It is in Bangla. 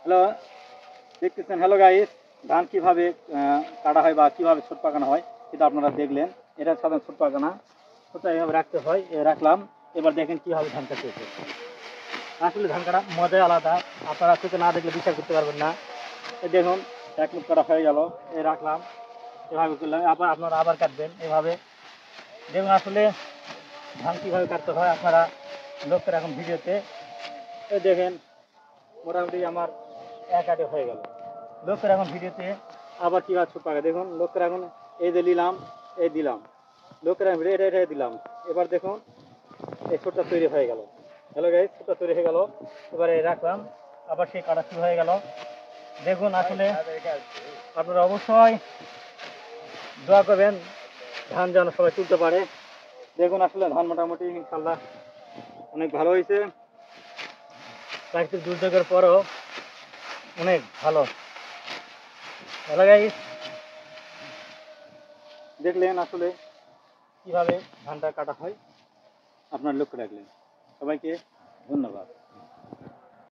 হ্যালো, দেখতেছেন। হ্যালো গাইস, ধান কিভাবে কাটা হয় বা কিভাবে ছোট পাকানো হয় সেটা আপনারা দেখলেন। এটা সাধারণ ছোট পাকানা, ছোটটা এভাবে রাখতে হয়। রাখলাম। এবার দেখেন কিভাবে ধান কাটতেছে। আসলে ধান কাটা মজাই আলাদা, আপনারা চোখে না দেখলে বিচার করতে পারবেন না। এই দেখুন, এক মুখ কাটা হয়ে গেল। এই রাখলাম, এভাবে করলাম। আবার আপনারা আবার কাটবেন এভাবে। দেখুন আসলে ধান কীভাবে কাটতে হয় আপনারা লক্ষ্য রাখুন ভিডিওতে। এই দেখেন, মোটামুটি আমার এক আটে হয়ে গেল। লক্ষ্য রাখুন ভিডিওতে। আবার কীভাবে ছোট পাকা দেখুন, লক্ষ্য রাখুন। এই যে নিলাম, এই দিলাম, লক্ষ্য রাখুন ভিডিও, এটা দিলাম। এবার দেখুন এই ছোটটা তৈরি হয়ে গেল। হ্যালো গাইস, ছোটটা তৈরি হয়ে গেল। এবারে রাখলাম, আবার সেই কাটা শুরু হয়ে গেল। দেখুন আসলে আপনারা অবশ্যই দোয়া করবেন ধান যেন সবাই তুলতে পারে। দেখুন আসলে ধান মোটামুটি ইনশাল্লাহ অনেক ভালো হয়েছে। প্রাকৃতিক দুর্যোগের পরও অনেক ভালো। হ্যালো গাইস, দেখলেন আসলে কিভাবে ধানটা কাটা হয়, আপনার লক্ষ্য রাখলেন। সবাইকে ধন্যবাদ।